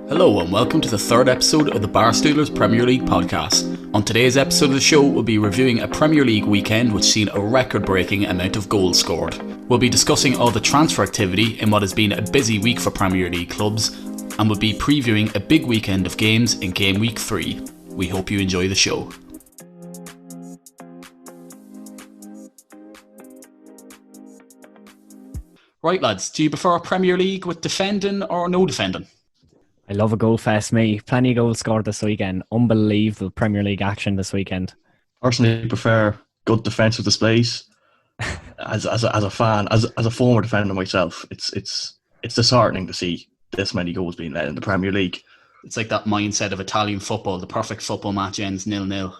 Hello and welcome to the third episode of the Barstoolers Premier League podcast. On today's episode of the show, we'll be reviewing a Premier League weekend which seen a record-breaking amount of goals scored. We'll be discussing all the transfer activity in what has been a busy week for Premier League clubs, and we'll be previewing a big weekend of games in Game Week 3. We hope you enjoy the show. Right lads, do you prefer Premier League with defending or no defending? I love a goal fest, mate. Plenty of goals scored this weekend. Unbelievable Premier League action this weekend. Personally, prefer good defensive displays. As a fan, as a former defender myself, it's disheartening to see this many goals being let in the Premier League. It's like that mindset of Italian football. The perfect football match ends 0-0.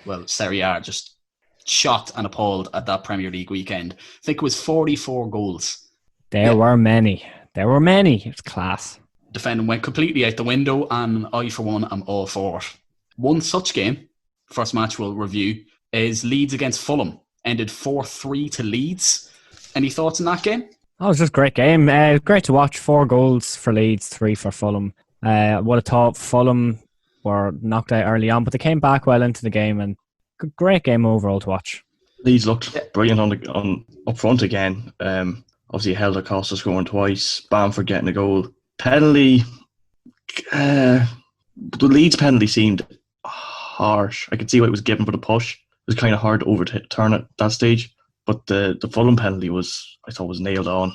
Well, Serie A just shocked and appalled at that Premier League weekend. I think it was 44 goals. There were many. It was class. Defending went completely out the window, and I, for one, am all for it. One such game, first match we'll review, is Leeds against Fulham. Ended 4-3 to Leeds. Any thoughts on that game? Oh, it was just a great game. Great to watch. 4 goals for Leeds, 3 for Fulham. Would have thought Fulham were knocked out early on, but they came back well into the game, and great game overall to watch. Leeds looked brilliant on up front again. Obviously, Helder Costa scoring twice, Bamford getting a goal. Penalty, the Leeds penalty seemed harsh. I could see why it was given for the push. It was kind of hard to overturn at that stage. But the Fulham penalty I thought was nailed on.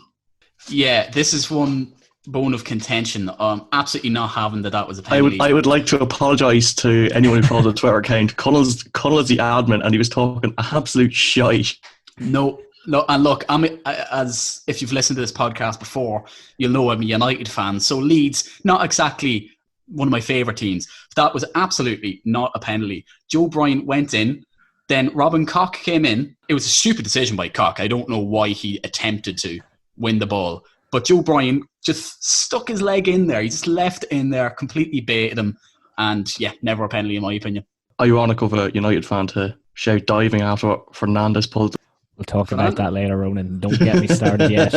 Yeah, this is one bone of contention. Absolutely not having that was a penalty. I would like to apologise to anyone who follows the Twitter account. Connell's the admin, and he was talking absolute shite. No, and look, as if you've listened to this podcast before, you'll know I'm a United fan. So Leeds, not exactly one of my favourite teams. That was absolutely not a penalty. Joe Bryant went in, then Robin Koch came in. It was a stupid decision by Koch. I don't know why he attempted to win the ball. But Joe Bryant just stuck his leg in there. He just left it in there, completely baited him. And yeah, never a penalty in my opinion. Ironic of a United fan to shout diving after Fernandes pulled. We'll talk about that later, Ronan. Don't get me started yet.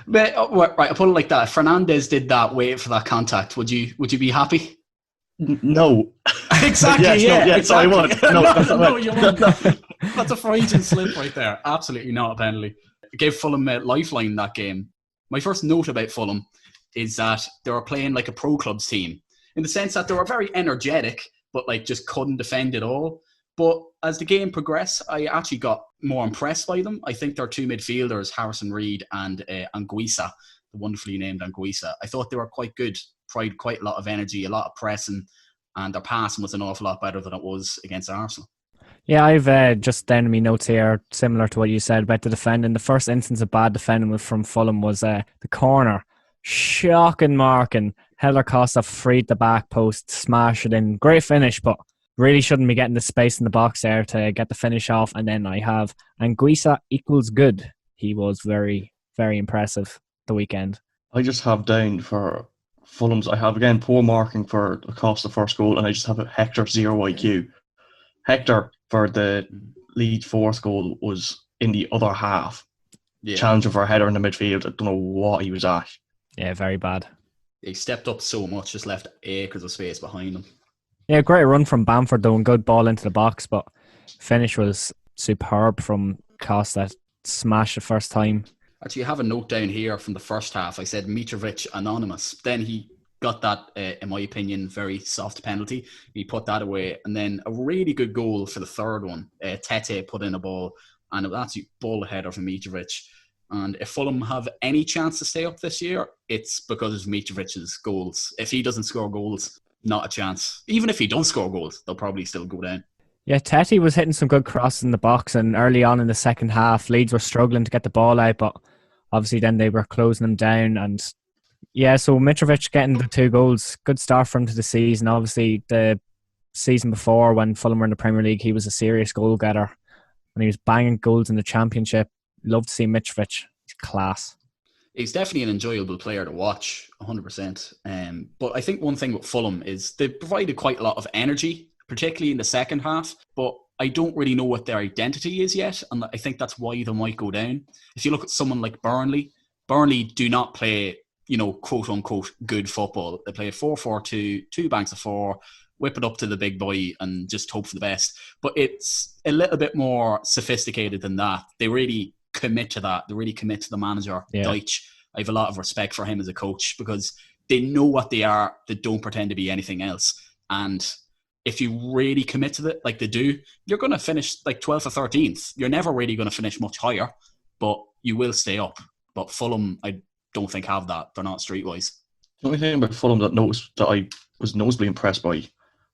But, right, I'll put it like that. If Fernandes did that, wait for that contact, would you be happy? No. Exactly, yes, yeah. No, yes, exactly. I would. No, you won't. That's a frightened slip right there. Absolutely not a penalty. It gave Fulham a lifeline that game. My first note about Fulham is that they were playing like a pro clubs team, in the sense that they were very energetic, but like just couldn't defend at all. But as the game progressed, I actually got more impressed by them. I think their 2 midfielders, Harrison Reed and Anguissa, the wonderfully named Anguissa, I thought they were quite good, tried quite a lot of energy, a lot of pressing, and their passing was an awful lot better than it was against Arsenal. Yeah, I've just down in my notes here, similar to what you said about the defending. The first instance of bad defending from Fulham was the corner. Shocking marking. Helder Costa freed the back post, smashed it in. Great finish, but really shouldn't be getting the space in the box there to get the finish off. And then I have Anguissa equals good. He was very, very impressive the weekend. I just have down for Fulham's, I have again poor marking for Costa first goal, and I just have a Hector 0 IQ. Hector for the Leeds fourth goal was in the other half. Yeah. Challenging for a header in the midfield. I don't know what he was at. Yeah, very bad. He stepped up so much, just left acres of space behind him. Yeah, great run from Bamford though, and good ball into the box, but finish was superb from Costa. Smashed the first time. Actually, I have a note down here from the first half. I said Mitrovic anonymous. Then he got that, in my opinion, very soft penalty. He put that away. And then a really good goal for the third one. Tete put in a ball, and it was actually ball header from Mitrovic. And if Fulham have any chance to stay up this year, it's because of Mitrovic's goals. If he doesn't score goals, not a chance. Even if he does score goals, they'll probably still go down. Yeah, Tete was hitting some good crosses in the box, and early on in the second half, Leeds were struggling to get the ball out, but obviously then they were closing them down. And yeah, so Mitrovic getting the 2 goals, good start for him to the season. Obviously, the season before when Fulham were in the Premier League, he was a serious goal getter, and he was banging goals in the Championship. Love to see Mitrovic. He's class. He's definitely an enjoyable player to watch, 100%. But I think one thing with Fulham is they provided quite a lot of energy, particularly in the second half. But I don't really know what their identity is yet, and I think that's why they might go down. If you look at someone like Burnley do not play quote unquote good football. They play 4-4-2, two banks of four, whip it up to the big boy and just hope for the best. But it's a little bit more sophisticated than that. They really commit to that. They really commit to the manager, Deitch. I have a lot of respect for him as a coach because they know what they are. They don't pretend to be anything else. And if you really commit to it like they do, you're going to finish like 12th or 13th. You're never really going to finish much higher, but you will stay up. But Fulham, I don't think have that. They're not streetwise. The only thing about Fulham that I was noticeably impressed by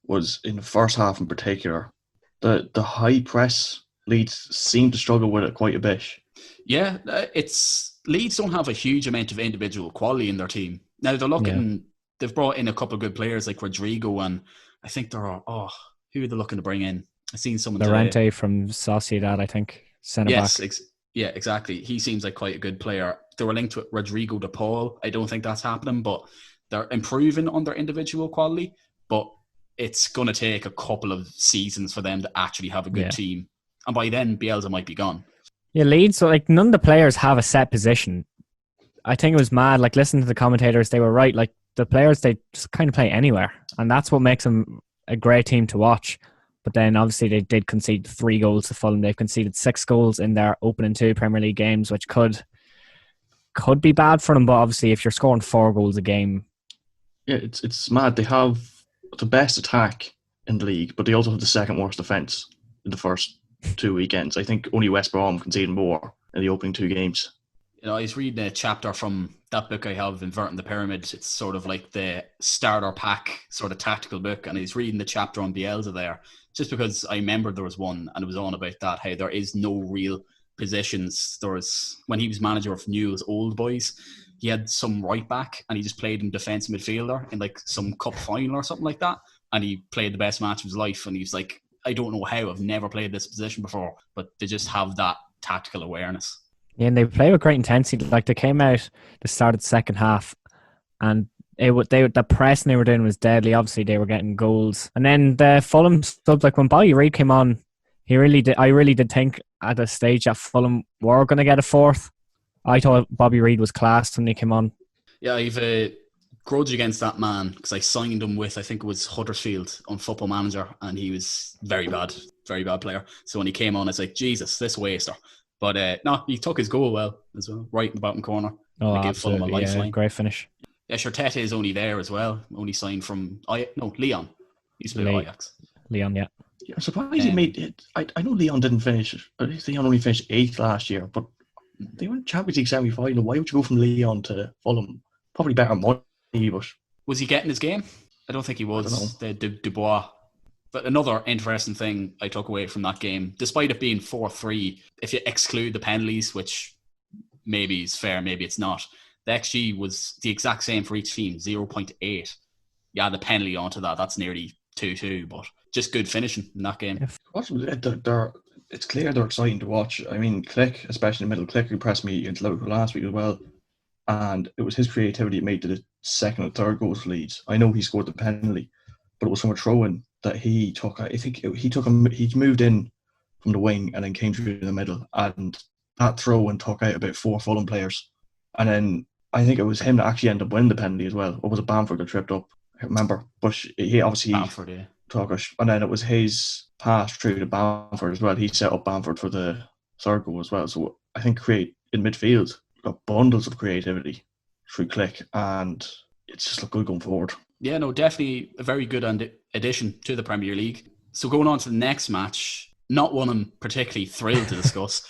was in the first half in particular, the high press Leeds seemed to struggle with it quite a bit. Yeah, Leeds don't have a huge amount of individual quality in their team. Now they're looking, they've brought in a couple of good players like Rodrigo, and I think who are they looking to bring in? I've seen someone Lorente from Sociedad, I think, centre back. Yeah, exactly. He seems like quite a good player. They were linked with Rodrigo de Paul. I don't think that's happening, but they're improving on their individual quality. But it's going to take a couple of seasons for them to actually have a good team. And by then, Bielsa might be gone. Yeah, Leeds, so like none of the players have a set position. I think it was mad. Like, listening to the commentators, they were right. Like, the players, they just kind of play anywhere. And that's what makes them a great team to watch. But then, obviously, they did concede 3 goals to Fulham. They've conceded 6 goals in their opening 2 Premier League games, which could be bad for them. But obviously, if you're scoring 4 goals a game... Yeah, it's mad. They have the best attack in the league, but they also have the second worst defence in the first 2 weekends. I think only West Brom conceded more in the opening 2 games. I was reading a chapter from that book I have, Inverting the Pyramid. It's sort of like the starter pack sort of tactical book, and I was reading the chapter on Bielsa there, just because I remembered there was one, and it was on about that, how there is no real positions. There was, when he was manager of Newell's Old Boys, he had some right back, and he just played him defensive midfielder in like some cup final or something like that, and he played the best match of his life, and he was like, I don't know how, I've never played this position before, but they just have that tactical awareness. Yeah, and they play with great intensity. Like, they came out, they started the second half, and the pressing they were doing was deadly. Obviously, they were getting goals. And then the Fulham stuff, like when Bobby Reid came on, I really did think at a stage that Fulham were going to get a 4th. I thought Bobby Reid was classed when he came on. Yeah, I've a grudge against that man because I signed him with, I think it was Huddersfield on Football Manager, and he was very bad player. So when he came on, it's like, Jesus, this waster. But no, he took his goal well as well, right in the bottom corner. Oh, absolutely, yeah, great finish. Yeah, sure, Tete is only there as well. Only signed from Leon. He used to play Ajax. Leon, yeah. I'm surprised he made it. I know Leon didn't finish. Leon only finished 8th last year, but they were in Champions League semi-final. Why would you go from Leon to Fulham? Probably better money, but... Was he getting his game? I don't think he was. Dubois. But another interesting thing I took away from that game, despite it being 4-3, if you exclude the penalties, which maybe is fair, maybe it's not, the XG was the exact same for each team, 0.8. Yeah, the penalty onto that, that's nearly 2-2, but just good finishing in that game. It's clear they're exciting to watch. I mean, Click, especially in the middle, Click impressed me against Liverpool last week as well. And it was his creativity that made the second and third goals for Leeds. I know he scored the penalty, but it was from a throw-in that he took. I think he moved in from the wing and then came through the middle, and that throw-in took out about 4 Fulham players. And then I think it was him that actually ended up winning the penalty as well. Or was it Bamford that tripped up? I can't remember. But he obviously took it. And then it was his pass through to Bamford as well. He set up Bamford for the third goal as well. So I think in midfield, got bundles of creativity through Click, and it's just looked good going forward. Yeah, no, definitely a very good addition to the Premier League. So going on to the next match, not one I'm particularly thrilled to discuss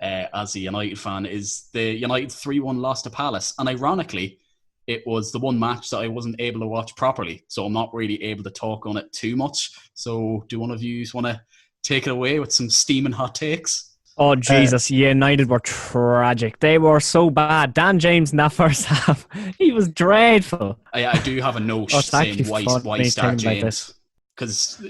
as a United fan, is the United 3-1 loss to Palace. And ironically, it was the one match that I wasn't able to watch properly, so I'm not really able to talk on it too much. So do one of you want to take it away with some steaming hot takes? Oh, Jesus, United were tragic. They were so bad. Dan James in that first half, he was dreadful. I do have a note saying why start James. Because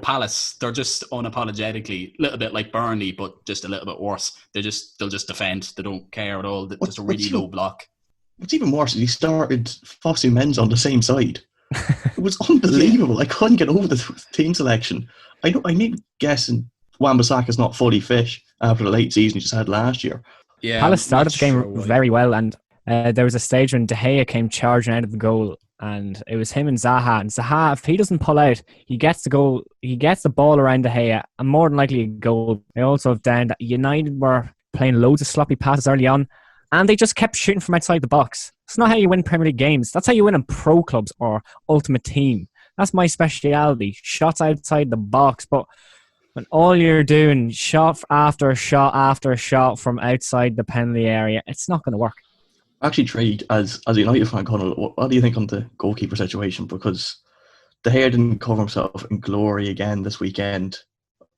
Palace, they're just unapologetically a little bit like Burnley, but just a little bit worse. They'll just defend. They don't care at all. Just a really low block. What's even worse is he started Fosu Menz on the same side. It was unbelievable. I couldn't get over the team selection. I may be guessing Wan-Bissaka's not fully fit after the late season he just had last year. Yeah, Palace started the game very well, and There was a stage when De Gea came charging out of the goal, and it was him and Zaha. And Zaha, if he doesn't pull out, he gets the goal. He gets the ball around De Gea, and more than likely a goal. I also have down that United were playing loads of sloppy passes early on, and they just kept shooting from outside the box. It's not how you win Premier League games. That's how you win in pro clubs or Ultimate Team. That's my speciality. Shots outside the box, but when all you're doing shot after shot after shot from outside the penalty area, it's not going to work. Actually, Trade, as a United fan, Conor, what do you think on the goalkeeper situation? Because De Gea didn't cover himself in glory again this weekend.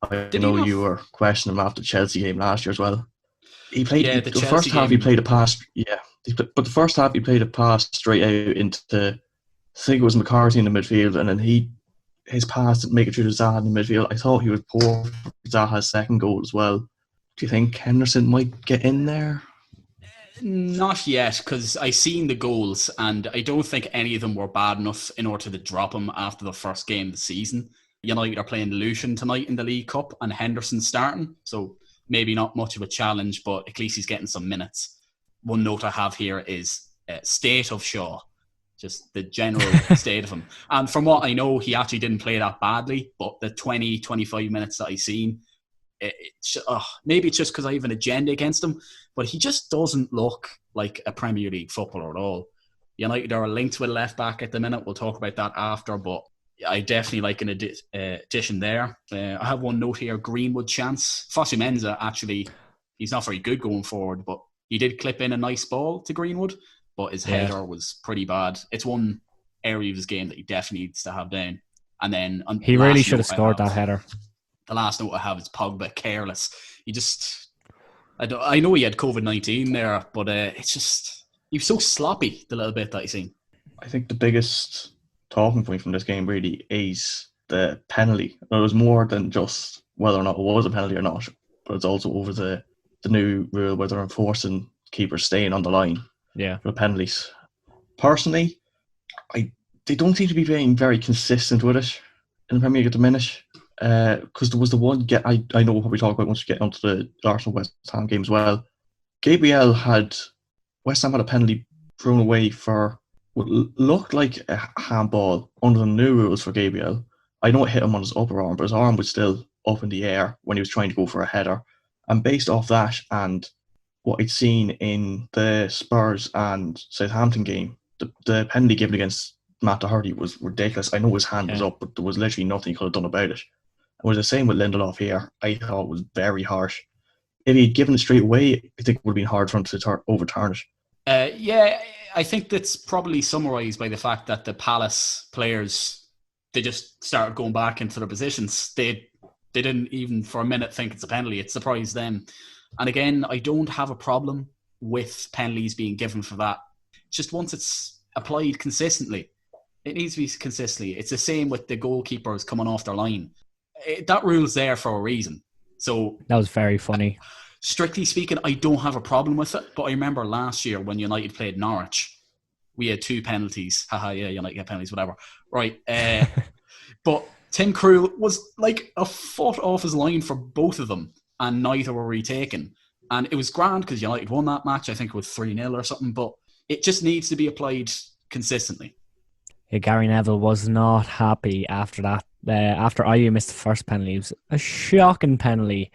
I know you were questioning him after the Chelsea game last year as well. He played the first half. He played a pass. Yeah, but the first half he played a pass straight out into, I think it was McCarthy in the midfield, and then his pass didn't make it through to Zaha in the midfield. I thought he was poor for Zaha's second goal as well. Do you think Henderson might get in there? Not yet, because I seen the goals, and I don't think any of them were bad enough in order to drop him after the first game of the season. United are playing Luton tonight in the League Cup, and Henderson's starting, so maybe not much of a challenge, but at least he's getting some minutes. One note I have here is state of Shaw, just the general state of him. And from what I know, he actually didn't play that badly, but the 20-25 minutes that I seen, maybe it's just because I have an agenda against him, but he just doesn't look like a Premier League footballer at all. United are linked with a left back at the minute. We'll talk about that after, but I definitely like an addition there. I have one note here, Greenwood chance. Fosu Mensah, actually, he's not very good going forward, but he did clip in a nice ball to Greenwood, but his header was pretty bad. It's one area of his game that he definitely needs to have down. And then he really should have scored that header. The last note I have is Pogba careless. He just, I know he had COVID-19 there, but it's just, he was so sloppy the little bit that I seen. I think the biggest talking point from this game really is the penalty. It was more than just whether or not it was a penalty or not, but it's also over the new rule where they're enforcing keepers staying on the line for the penalties. Personally, they don't seem to be being very consistent with it in the Premier League at the minute. Because there was the one I know what we talk about once we get onto the Arsenal West Ham game as well. West Ham had a penalty thrown away for what looked like a handball under the new rules for Gabriel. I know it hit him on his upper arm, but his arm was still up in the air when he was trying to go for a header. And based off that and what I'd seen in the Spurs and Southampton game, the penalty given against Matt Doherty was ridiculous. I know his hand was up, but there was literally nothing he could have done about it. It was the same with Lindelof here. I thought it was very harsh. If he'd given it straight away, I think it would have been hard for him to overturn it. I think that's probably summarised by the fact that the Palace players, they just started going back into their positions. They didn't even for a minute think it's a penalty. It surprised them. And again, I don't have a problem with penalties being given for that. Just once it's applied consistently, it needs to be consistently. It's the same with the goalkeepers coming off their line. That rule's there for a reason. So that was very funny. Strictly speaking, I don't have a problem with it. But I remember last year when United played Norwich, we had 2 penalties. Haha, yeah, United get penalties, whatever. Right. But Tim Krul was like a foot off his line for both of them, and neither were retaken. And it was grand because United won that match. I think it was 3-0 or something. But it just needs to be applied consistently. Yeah, Gary Neville was not happy after that. After Ayew missed the first penalty, it was a shocking penalty.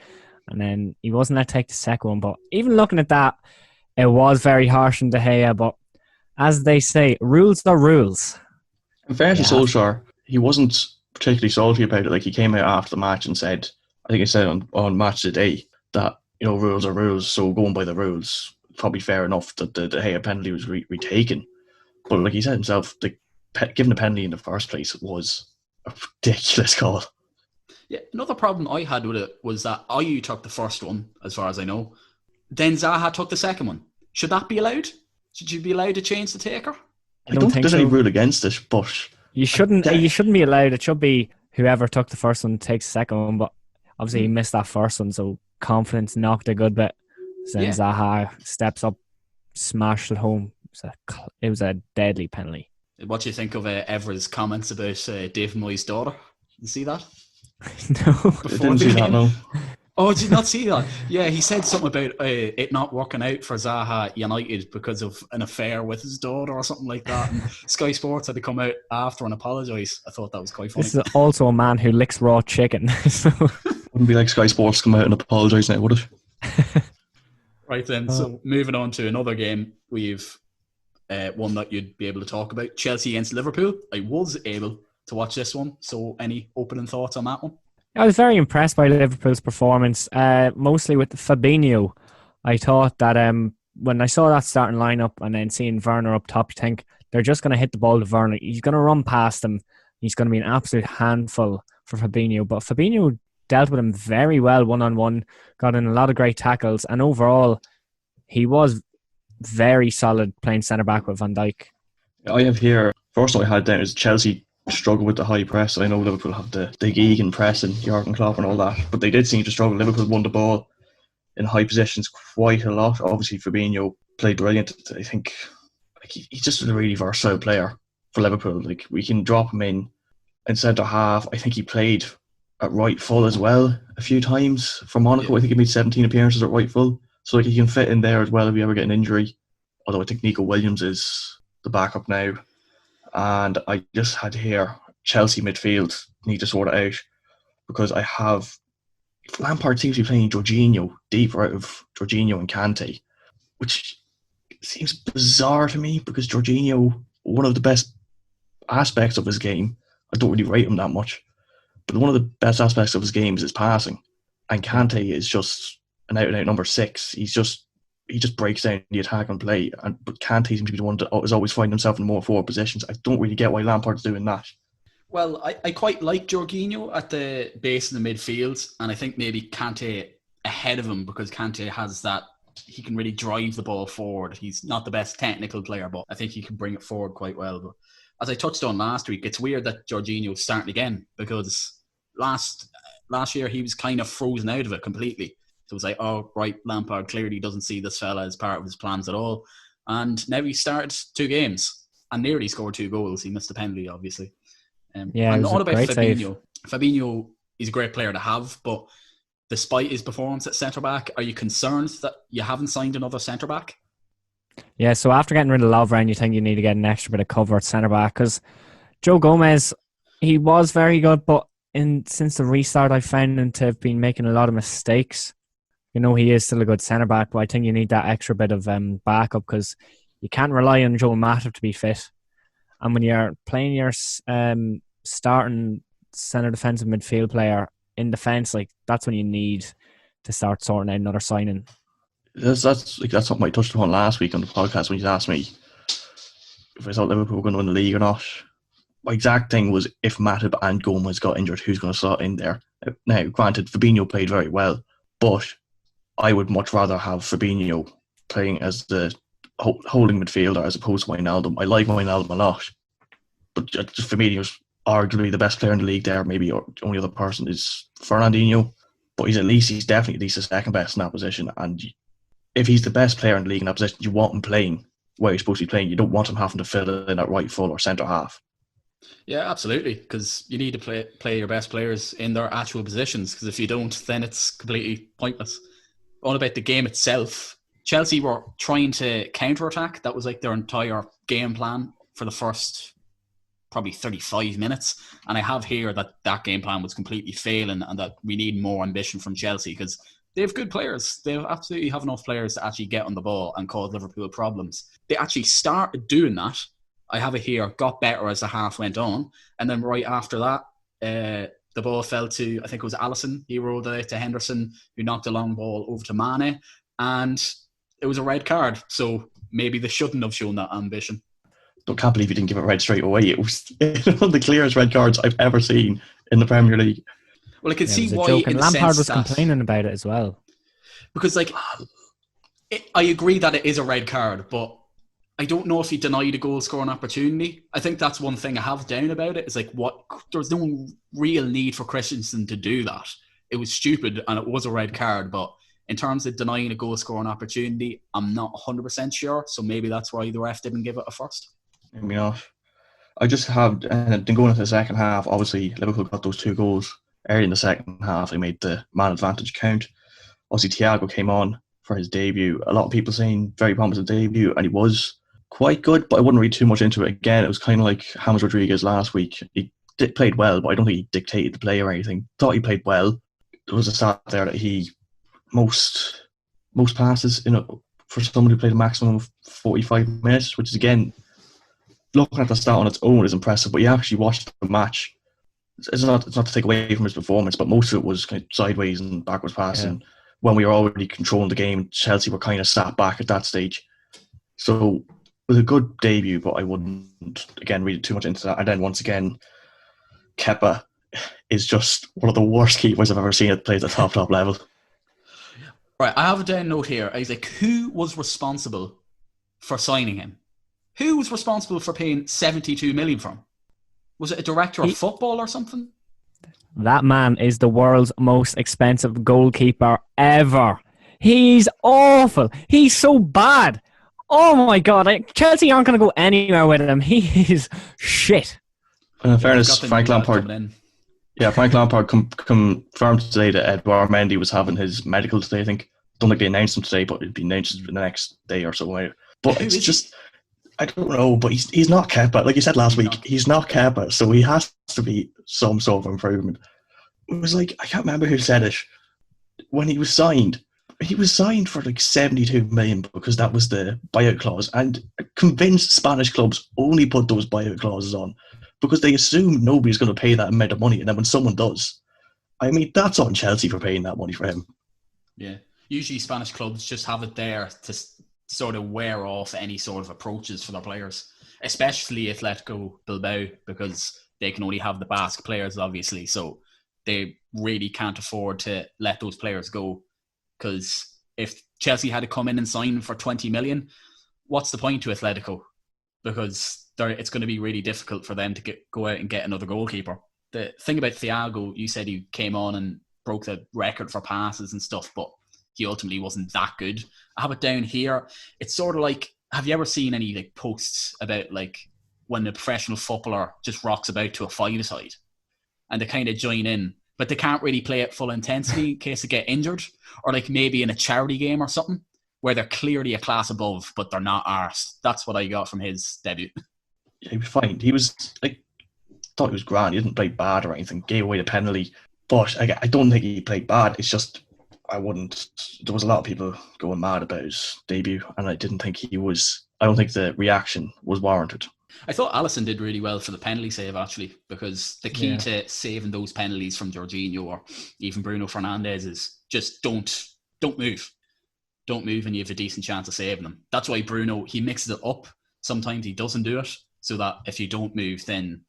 And then he wasn't let take the second one. But even looking at that, it was very harsh on De Gea. But as they say, rules are rules. In fairness to Solskjaer, he wasn't particularly salty about it. Like, he came out after the match and said, I think he said on Match Today that, rules are rules. So going by the rules, probably fair enough that the De Gea penalty was retaken. But like he said himself, giving the penalty in the first place was a ridiculous call. Yeah, another problem I had with it was that Ayew took the first one, as far as I know. Then Zaha took the second one. Should that be allowed? Should you be allowed to change the taker? I don't think there's any rule against it, but you shouldn't be allowed. It should be whoever took the first one takes the second one. But obviously he missed that first one, so confidence knocked a good bit. Then Zaha steps up, smashed it home. It was a deadly penalty. What do you think of Evra's comments about David Moyes' daughter? Did you see that? No. I didn't see that, no. Oh, did you not see that? Yeah, he said something about it not working out for Zaha United because of an affair with his daughter or something like that. And Sky Sports had to come out after and apologise. I thought that was quite funny. This is also a man who licks raw chicken. So. Wouldn't be like Sky Sports to come out and apologise now, would it? Right then, so moving on to another game, we've one that you'd be able to talk about. Chelsea against Liverpool. I was able to watch this one. So any opening thoughts on that one? I was very impressed by Liverpool's performance, mostly with Fabinho. I thought that when I saw that starting lineup and then seeing Werner up top, you think they're just going to hit the ball to Werner. He's going to run past him. He's going to be an absolute handful for Fabinho. But Fabinho dealt with him very well one-on-one, got in a lot of great tackles, and overall, he was very solid playing centre-back with Van Dijk. I have here, first one I had down is Chelsea struggle with the high press. I know Liverpool have the Geoghegan press and Jurgen Klopp and all that, but they did seem to struggle. Liverpool won the ball in high positions quite a lot. Obviously, Fabinho played brilliant. I think he's just a really versatile player for Liverpool. Like, we can drop him in centre half. I think he played at right full as well a few times for Monaco. I think he made 17 appearances at right full, so like he can fit in there as well if we ever get an injury. Although I think Nico Williams is the backup now. And I just had here Chelsea midfield need to sort it out, because I have Lampard seems to be playing Jorginho deeper out of Jorginho and Kante, which seems bizarre to me because Jorginho, one of the best aspects of his game, I don't really rate him that much, but one of the best aspects of his game is his passing, and Kante is just an out-and-out number 6. He just breaks down the attack and play, but Kante seems to be the one that is always finding himself in more forward positions. I don't really get why Lampard's doing that. Well, I quite like Jorginho at the base of the midfield, and I think maybe Kante ahead of him, because Kante has that, he can really drive the ball forward. He's not the best technical player, but I think he can bring it forward quite well. But as I touched on last week, it's weird that Jorginho's starting again, because last year he was kind of frozen out of it completely. So it was like, oh, right, Lampard clearly doesn't see this fella as part of his plans at all. And now he started 2 games and nearly scored 2 goals. He missed a penalty, obviously. Yeah, and all about Fabinho. Save. Fabinho is a great player to have, but despite his performance at centre-back, are you concerned that you haven't signed another centre-back? Yeah, so after getting rid of Lovren, you think you need to get an extra bit of cover at centre-back, because Joe Gomez, he was very good, but since the restart, I found him to have been making a lot of mistakes. You know, he is still a good centre-back, but I think you need that extra bit of backup, because you can't rely on Joel Matip to be fit. And when you're playing your starting centre defensive midfield player in defence, like, that's when you need to start sorting out another signing. That's something I touched upon last week on the podcast when you asked me if I thought Liverpool were going to win the league or not. My exact thing was, if Matip and Gomez got injured, who's going to slot in there? Now, granted, Fabinho played very well, but I would much rather have Fabinho playing as the holding midfielder as opposed to Wijnaldum. I like Wijnaldum a lot, but just Fabinho's arguably the best player in the league there. Maybe the only other person is Fernandinho, but he's definitely at least the second best in that position. And if he's the best player in the league in that position, you want him playing where he's supposed to be playing. You don't want him having to fill in at right full or centre half. Yeah, absolutely, because you need to play your best players in their actual positions, because if you don't, then it's completely pointless. All about the game itself, Chelsea were trying to counter-attack. That was like their entire game plan for the first probably 35 minutes. And I have here that game plan was completely failing, and that we need more ambition from Chelsea, because they have good players. They absolutely have enough players to actually get on the ball and cause Liverpool problems. They actually started doing that. I have it here, got better as the half went on. And then right after that, the ball fell to, I think it was Alisson. He rolled it to Henderson, who knocked a long ball over to Mane. And it was a red card. So maybe they shouldn't have shown that ambition. I can't believe you didn't give it red straight away. It was one of the clearest red cards I've ever seen in the Premier League. Well, I can see why. And Lampard was complaining about it as well. Because, I agree that it is a red card, but I don't know if he denied a goal scoring opportunity. I think that's one thing I have down about it. Is there's no real need for Christensen to do that. It was stupid and it was a red card, but in terms of denying a goal scoring opportunity, I'm not 100% sure. So maybe that's why the ref didn't give it a first. Maybe not. I just have, and then going into the second half, obviously Liverpool got those 2 goals early in the second half, he made the man advantage count. Obviously, Thiago came on for his debut. A lot of people saying very promising debut, and he was quite good, but I wouldn't read too much into it. Again, it was kind of like James Rodriguez last week. He played well, but I don't think he dictated the play or anything. Thought he played well. There was a stat there that he most passes for someone who played a maximum of 45 minutes, which is, again, looking at the stat on its own is impressive, but you actually watched the match. It's not to take away from his performance, but most of it was kind of sideways and backwards passing. When we were already controlling the game, Chelsea were kind of sat back at that stage. So it was a good debut, but I wouldn't, again, read too much into that. And then once again, Kepa is just one of the worst keepers I've ever seen at play at the top level. Right, I have a down note here. I was like, who was responsible for signing him? Who was responsible for paying 72 million for him? Was it a director of football or something? That man is the world's most expensive goalkeeper ever. He's awful. He's so bad. Oh my God. Chelsea aren't going to go anywhere with him. He is shit. In fairness, Frank Lampard. Yeah, Frank Lampard confirmed today that Edouard Mendy was having his medical today, I think. Don't think they announced him today, but it'd be announced the next day or so. But it's just, I don't know, but he's not Kepa. Like you said last week, he's not Kepa, so he has to be some sort of improvement. It was like, I can't remember who said it. When he was signed for like 72 million because that was the buyout clause. And convinced Spanish clubs only put those buyout clauses on because they assume nobody's going to pay that amount of money. And then when someone does, I mean, that's on Chelsea for paying that money for him. Yeah. Usually Spanish clubs just have it there to sort of wear off any sort of approaches for their players, especially Atletico Bilbao, because they can only have the Basque players, obviously. So they really can't afford to let those players go. Because if Chelsea had to come in and sign for 20 million, what's the point to Atletico? Because it's going to be really difficult for them to go out and get another goalkeeper. The thing about Thiago, you said he came on and broke the record for passes and stuff, but he ultimately wasn't that good. I have it down here. It's sort of like, have you ever seen any like posts about like when a professional footballer just rocks about to a five-a-side and they kind of join in, but they can't really play at full intensity in case they get injured, or like maybe in a charity game or something where they're clearly a class above, but they're not arse. That's what I got from his debut. Yeah, he was fine. He was like, thought he was grand. He didn't play bad or anything. Gave away the penalty, but I don't think he played bad. It's just there was a lot of people going mad about his debut, and I don't think the reaction was warranted. I thought Alisson did really well for the penalty save, actually, because the key to saving those penalties from Jorginho or even Bruno Fernandes is just don't move. Don't move and you have a decent chance of saving them. That's why Bruno, he mixes it up. Sometimes he doesn't do it, so that if you don't move, then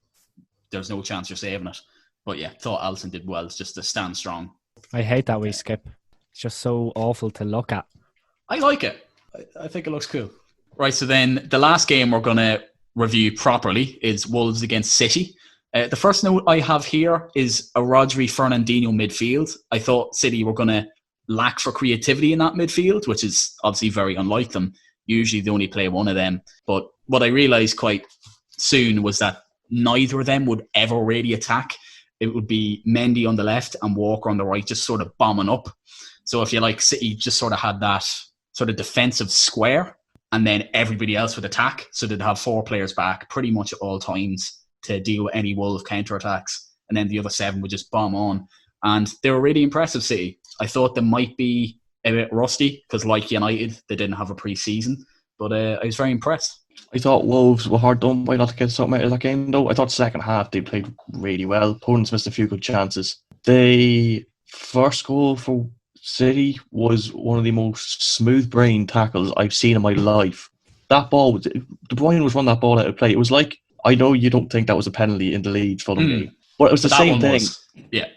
there's no chance you're saving it. But yeah, thought Alisson did well. It's just to stand strong. I hate that we skip. It's just so awful to look at. I like it. I think it looks cool. Right, so then the last game we're going to review properly is Wolves against City. The first note I have here is a Rodri Fernandinho midfield. I thought City were going to lack for creativity in that midfield, which is obviously very unlike them. Usually they only play one of them. But what I realised quite soon was that neither of them would ever really attack. It would be Mendy on the left and Walker on the right, just sort of bombing up. So if you like, City just sort of had that sort of defensive square, and then everybody else would attack. So they'd have four players back pretty much at all times to deal with any Wolves counterattacks. And then the other seven would just bomb on. And they were really impressive, City. I thought they might be a bit rusty because, like United, they didn't have a pre-season. But I was very impressed. I thought Wolves were hard done by not to get something out of that game, though. I thought second half they played really well. Opponents missed a few good chances. The first goal for City was one of the most smooth-brained tackles I've seen in my life. That ball, De Bruyne was running that ball out of play. It was like, I know you don't think that was a penalty in the Leeds Fulham game, but it was the same thing. Yeah,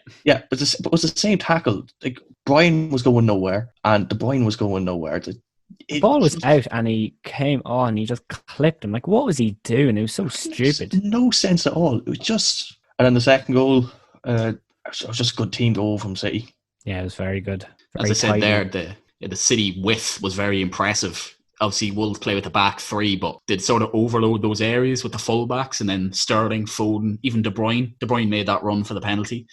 but it was the same tackle. Like, Bryan was going nowhere, and De Bruyne was going nowhere. The ball was out, and he came on. He just clipped him. Like, what was he doing? It was so stupid. No sense at all. It was just, and then the second goal, it was just a good team goal from City. Yeah, it was very good. As I said there, the City width was very impressive. Obviously, Wolves play with the back three, but they'd sort of overload those areas with the fullbacks, and then Sterling, Foden, even De Bruyne. De Bruyne made that run for the penalty.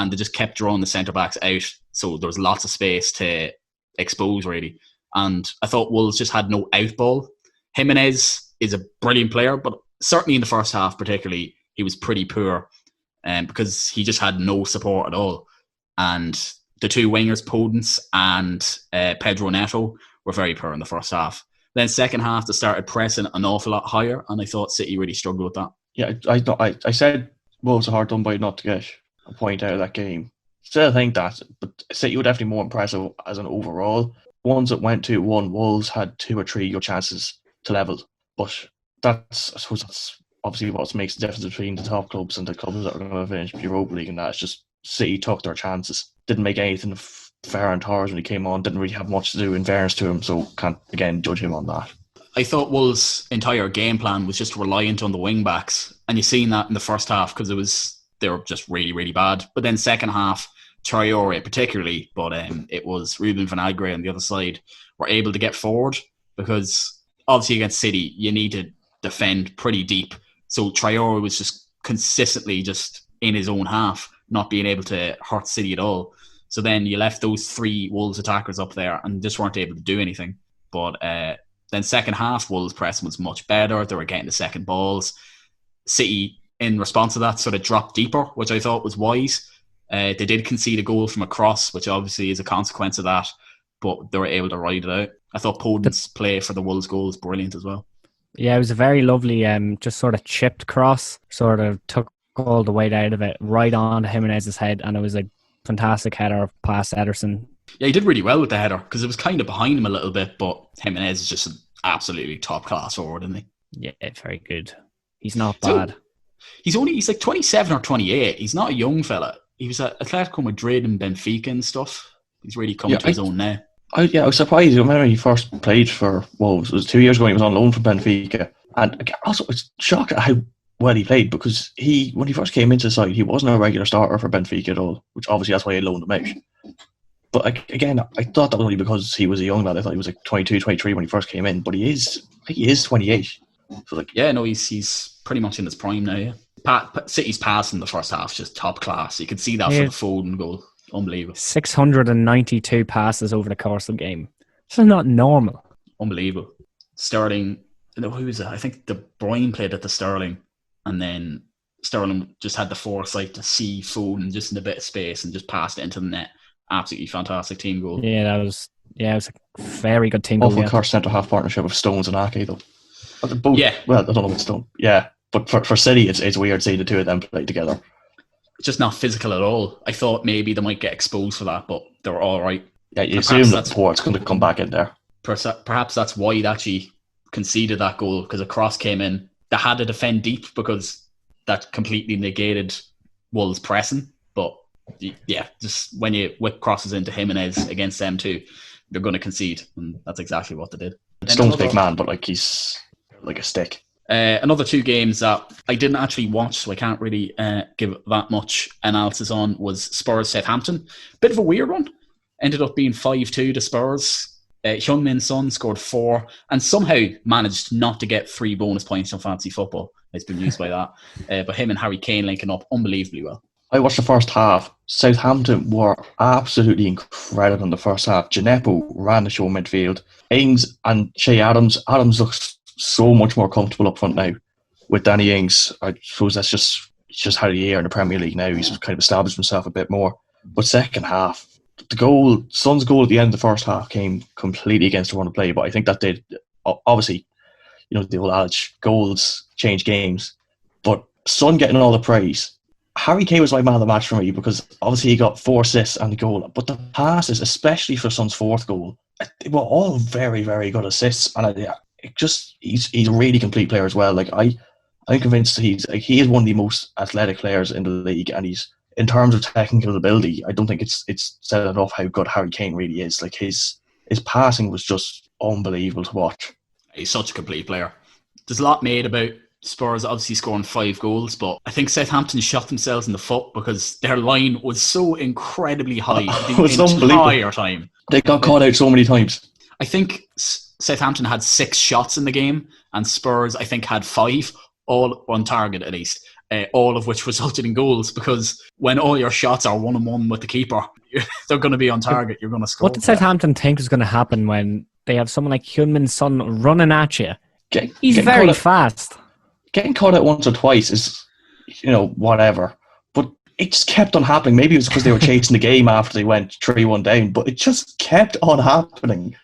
and they just kept drawing the centre-backs out, so there was lots of space to expose, really. And I thought Wolves just had no outball. Jimenez is a brilliant player, but certainly in the first half particularly, he was pretty poor because he just had no support at all. And the two wingers, Podence and Pedro Neto, were very poor in the first half. Then second half, they started pressing an awful lot higher, and I thought City really struggled with that. Yeah, I said Wolves are hard done by not to get a point out of that game. Still think that, but City were definitely more impressive as an overall. Ones that went 2-1, Wolves had 2 or 3 good chances to level. But I suppose that's obviously what makes the difference between the top clubs and the clubs that are going to finish Europa League, and that's just City took their chances. Didn't make anything of Ferran Torres when he came on, didn't really have much to do in fairness to him, so can't, again, judge him on that. I thought Wolves' entire game plan was just reliant on the wing-backs, and you've seen that in the first half because they were just really, really bad. But then second half, Traore particularly, but it was Ruben Vinagre on the other side, were able to get forward because obviously against City, you need to defend pretty deep. So Traore was just consistently just in his own half, not being able to hurt City at all. So then you left those 3 Wolves attackers up there and just weren't able to do anything. But then second half, Wolves' pressing was much better. They were getting the second balls. City, in response to that, sort of dropped deeper, which I thought was wise. They did concede a goal from a cross, which obviously is a consequence of that, but they were able to ride it out. I thought Podence's play for the Wolves goal was brilliant as well. Yeah, it was a very lovely, just sort of chipped cross, sort of took all the weight out of it, right on Jimenez's head, and it was a fantastic header past Ederson. Yeah, he did really well with the header because it was kind of behind him a little bit, but Jimenez is just an absolutely top class forward, isn't he? Yeah, very good. He's not bad. He's like 27 or 28. He's not a young fella. He was at Atletico Madrid and Benfica and stuff. He's really coming to his own now. I was surprised. I remember he first played for Wolves. It was 2 years ago. He was on loan from Benfica, and also I was shocked at how well he played because when he first came into the side, he wasn't a regular starter for Benfica at all. Which obviously that's why he loaned him out. But again, I thought that was only because he was a young lad. I thought he was like 22, 23 when he first came in, but he is 28. So he's pretty much in his prime now. Yeah, City's pass in the first half just top class. You could see that for the Foden goal. Unbelievable. 692 passes over the course of the game. This is not normal. Unbelievable. Sterling, who was it? I think De Bruyne played at the Sterling, and then Sterling just had the foresight to see Foden just in a bit of space and just passed it into the net. Absolutely fantastic team goal. Yeah, it was a very good team goal. Awful car centre half partnership of Stones and Ake though. Both, yeah. Well, I don't know what Stone. Yeah, but for City, it's weird seeing the two of them play together. It's just not physical at all. I thought maybe they might get exposed for that, but they were all right. Yeah, you assume that Port's going to come back in there. Perhaps that's why they actually conceded that goal, because a cross came in. They had to defend deep because that completely negated Wolves' pressing. But yeah, just when you whip crosses into Jimenez against them too, they're going to concede, and that's exactly what they did. Stone's big man, but he's like a stick. Another 2 games that I didn't actually watch, so I can't really give that much analysis on, was Spurs-Southampton. Bit of a weird one. Ended up being 5-2 to Spurs. Heung-min Son scored 4 and somehow managed not to get 3 bonus points on fantasy football. It's been used by that. But him and Harry Kane linking up unbelievably well. I watched the first half. Southampton were absolutely incredible in the first half. Gineppo ran the show midfield. Ings and Shea Adams. Adams looks so much more comfortable up front now with Danny Ings. I suppose that's just how he is in the Premier League now. He's kind of established himself a bit more. But second half, Son's goal at the end of the first half came completely against the run of play. But I think that did, obviously, the old adage, goals change games. But Son getting all the praise. Harry Kane was my man of the match for me because obviously he got 4 assists and a goal. But the passes, especially for Son's 4th goal, they were all very, very good assists. And he's a really complete player as well. I'm convinced he is one of the most athletic players in the league, and he's, in terms of technical ability, I don't think it's said enough how good Harry Kane really is. Like his passing was just unbelievable to watch. He's such a complete player. There's a lot made about Spurs obviously scoring 5 goals, but I think Southampton shot themselves in the foot because their line was so incredibly high the entire time. They got caught out so many times. I think Southampton had 6 shots in the game, and Spurs, I think, had 5, all on target at least. all of which resulted in goals, because when all your shots are 1-on-1 with the keeper, they're going to be on target. You're going to score. What did Southampton think was going to happen when they have someone like Heung-min Son running at you? He's very fast. Getting caught out once or twice is, whatever. But it just kept on happening. Maybe it was because they were chasing the game after they went 3-1 down, but it just kept on happening.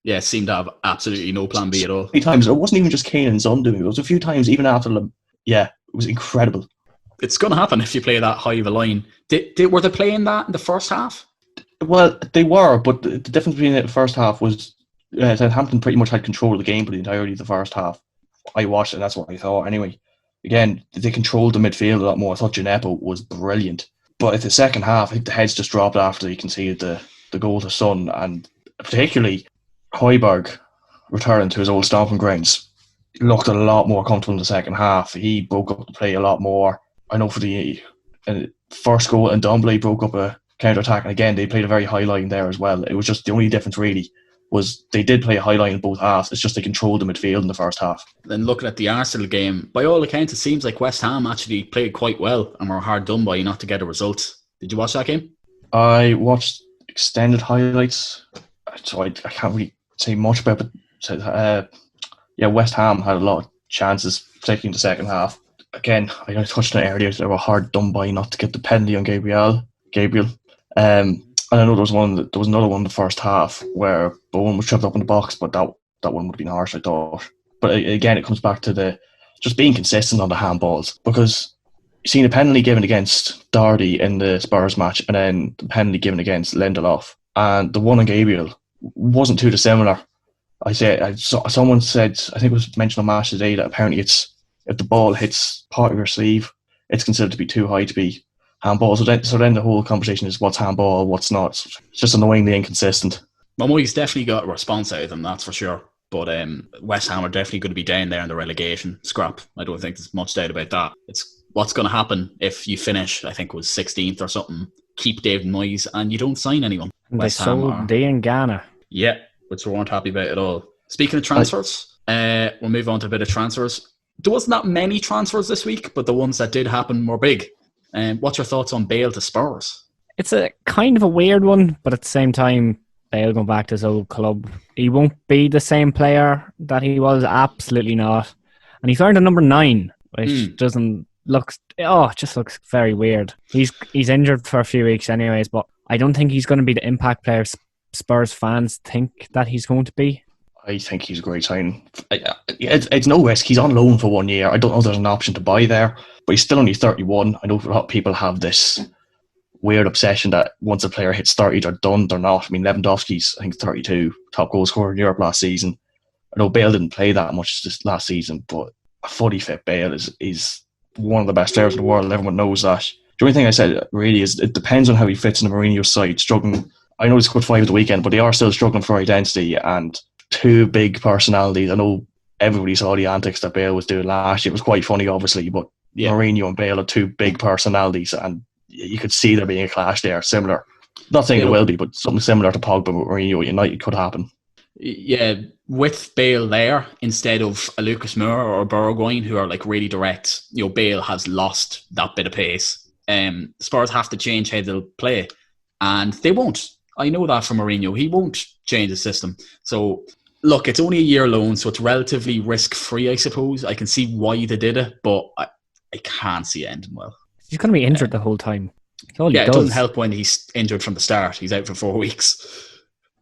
Yeah, it seemed to have absolutely no plan B at all. Times it wasn't even just Kane and Son doing it. It was a few times even after them. Yeah, it was incredible. It's going to happen if you play that high of a line. Were they playing that in the first half? Well, they were, but the difference between the first half was Southampton pretty much had control of the game for the entirety of the first half. I watched it, and that's what I thought. Anyway, again, they controlled the midfield a lot more. I thought Gineppo was brilliant. But at the second half, I think the heads just dropped after he conceded the goal to Son, and particularly Højbjerg returning to his old stomping grounds. He looked a lot more comfortable in the second half. He broke up the play a lot more. I know for the first goal, and Ndombele broke up a counter-attack, and again, they played a very high line there as well. It was just the only difference really was they did play a high line in both halves. It's just they controlled the midfield in the first half. Then looking at the Arsenal game, by all accounts, it seems like West Ham actually played quite well and were hard done by not to get a result. Did you watch that game? I watched extended highlights, so I can't really say much about it. West Ham had a lot of chances, particularly in the second half. Again, I touched on it earlier, they were hard done by not to get the penalty on Gabriel. And I know there was another one in the first half where Bowen was tripped up in the box, but that one would have been harsh, I thought. But again, it comes back to just being consistent on the handballs, because you've seen a penalty given against Doherty in the Spurs match, and then the penalty given against Lindelof, and the one on Gabriel wasn't too dissimilar. Someone said, I think it was mentioned on Match Today, that apparently if the ball hits part of your sleeve, it's considered to be too high to be handball. So then the whole conversation is what's handball, what's not. It's just annoyingly inconsistent. Well, he's definitely got a response out of them, that's for sure. But West Ham are definitely going to be down there in the relegation scrap. I don't think there's much doubt about that. It's what's going to happen if you finish, I think it was 16th or something, keep David Moyes, and you don't sign anyone. They sold Dean Ghana. Yeah, which we weren't happy about at all. Speaking of transfers, we'll move on to a bit of transfers. There wasn't that many transfers this week, but the ones that did happen were big. What's your thoughts on Bale to Spurs? It's a kind of a weird one, but at the same time, Bale going back to his old club, he won't be the same player that he was, absolutely not. And he's wearing the number 9, which just looks very weird. He's injured for a few weeks anyways, but I don't think he's going to be the impact player Spurs fans think that he's going to be. I think he's a great sign. It's no risk. He's on loan for 1 year. I don't know if there's an option to buy there, but he's still only 31. I know a lot of people have this weird obsession that once a player hits 30, they're done. They're not. I mean, Lewandowski's, I think, 32, top goal scorer in Europe last season. I know Bale didn't play that much this last season, but a fully fit Bale is one of the best players in the world. Everyone knows that. The only thing I said really is it depends on how he fits in the Mourinho side. Struggling. I know he's scored 5 at the weekend, but they are still struggling for identity and 2 big personalities. I know everybody saw the antics that Bale was doing last year. It was quite funny, obviously, but Mourinho and Bale are 2 big personalities, and you could see there being a clash there. Similar, not saying it will be, but something similar to Pogba with Mourinho at United could happen. Yeah, with Bale there instead of a Lucas Moura or a Bergwijn, who are like really direct. Bale has lost that bit of pace. Spurs have to change how they'll play, and they won't. I know that from Mourinho. He won't change the system. So, look, it's only a year loan, so it's relatively risk-free, I suppose. I can see why they did it, but I can't see it ending well. He's going to be injured the whole time. It doesn't help when he's injured from the start. He's out for 4 weeks.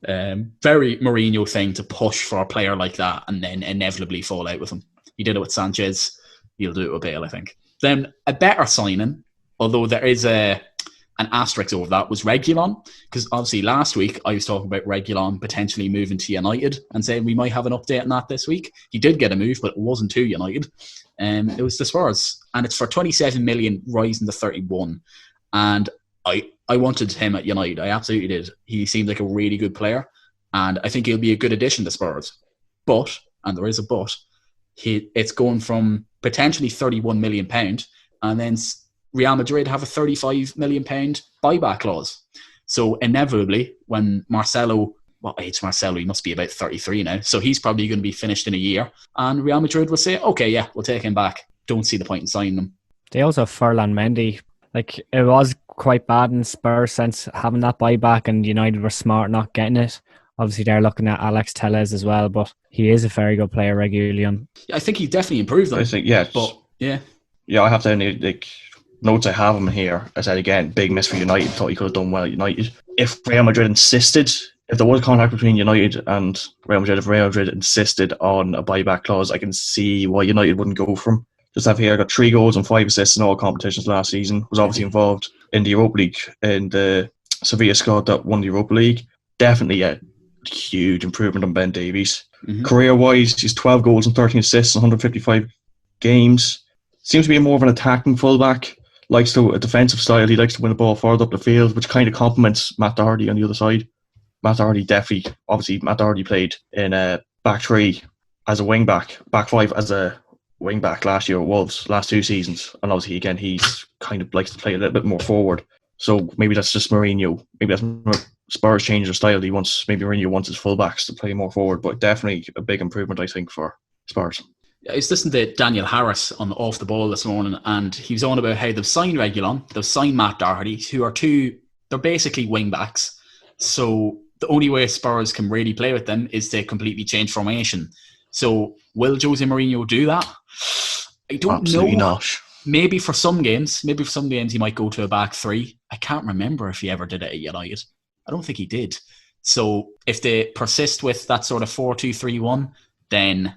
Very Mourinho thing to push for a player like that and then inevitably fall out with him. He did it with Sanchez. He'll do it with Bale, I think. Then a better signing, although there is an asterisk over that, was Reguilon, because obviously last week I was talking about Reguilon potentially moving to United and saying we might have an update on that this week. He did get a move, but it wasn't to United. It was the Spurs, and it's for 27 million, rising to 31. And I wanted him at United. I absolutely did. He seemed like a really good player, and I think he'll be a good addition to Spurs. But, and there is a but, it's going from potentially £31 million, and then Real Madrid have a £35 million buyback clause. So inevitably, when Marcelo, what age is Marcelo? He must be about 33 now. So he's probably going to be finished in a year. And Real Madrid will say, okay, yeah, we'll take him back. Don't see the point in signing him. They also have Furlan Mendy. Like, it was quite bad in Spurs sense having that buyback, and United were smart not getting it. Obviously, they're looking at Alex Telles as well, but he is a very good player regularly. I think he definitely improved them. I think, yeah. But, yeah. Yeah, I have to, like, notes I have him here. I said again, big miss for United. Thought he could have done well at United. If Real Madrid insisted, if there was contact between United and Real Madrid, if Real Madrid insisted on a buyback clause, I can see why United wouldn't go for him. Just have here, got 3 goals and 5 assists in all competitions last season. Was obviously involved in the Europa League, in the Sevilla squad that won the Europa League. Definitely a huge improvement on Ben Davies. Mm-hmm. Career-wise, he's 12 goals and 13 assists in 155 games. Seems to be more of an attacking fullback. Likes to a defensive style. He likes to win the ball further up the field, which kind of complements Matt Doherty on the other side. Matt Doherty played in a back 3 as a wing back, back 5 as a wing back last year at Wolves, last 2 seasons. And obviously, again, he's kind of likes to play a little bit more forward. So maybe that's just Mourinho. Maybe that's Spurs change their style. Maybe Mourinho wants his fullbacks to play more forward, but definitely a big improvement, I think, for Spurs. I was listening to Daniel Harris on Off the Ball this morning, and he was on about how they've signed Reguilon, they've signed Matt Doherty, who are they're basically wing backs. So the only way Spurs can really play with them is to completely change formation. So will Jose Mourinho do that? I don't Absolutely know. Not. Maybe for some games he might go to a back 3. I can't remember if he ever did it at United. I don't think he did. So if they persist with that sort of 4-2-3-1, then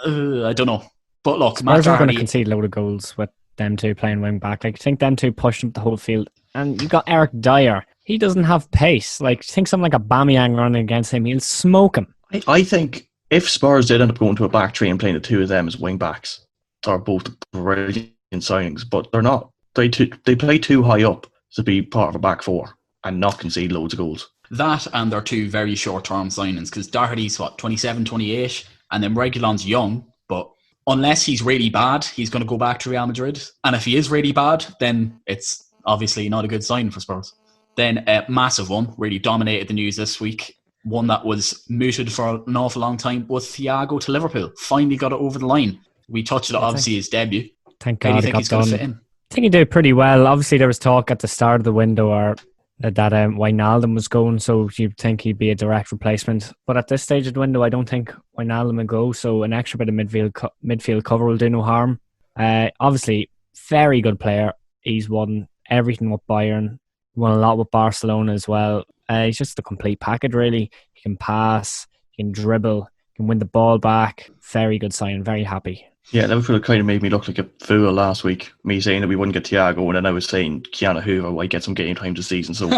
I don't know. But look, Spurs are going to concede a load of goals with them two playing wing back. Like, I think them two pushed up the whole field. And you got Eric Dyer. He doesnn't have pace. Like, think something like a Aubameyang running against him, he'll smoke him. I think if Spurs did end up going to a back 3 and playing the 2 of them as wing backs, they're both brilliant signings, but they're not. They play too high up to be part of a back 4 and not concede loads of goals. That and they're 2 very short-term signings, because Doherty's 27, 28, and then Reguilon's young, but unless he's really bad, he's going to go back to Real Madrid. And if he is really bad, then it's obviously not a good sign for Spurs. Then a massive one, really dominated the news this week. One that was mooted for an awful long time was Thiago to Liverpool. Finally got it over the line. We touched on obviously his debut. Thank God. How do you think he's going to fit in? I think he did pretty well. Obviously, there was talk at the start of the window that Wijnaldum was going, so you'd think he'd be a direct replacement. But at this stage of the window, I don't think Wijnaldum will go, so an extra bit of midfield cover will do no harm. Obviously, very good player. He's won everything with Bayern, won a lot with Barcelona as well. He's just a complete package, really. He can pass, he can dribble, he can win the ball back. Very good sign, very happy. Yeah, Liverpool kind of made me look like a fool last week. Me saying that we wouldn't get Thiago, and then I was saying Keanu Hoover might get some game time this season. So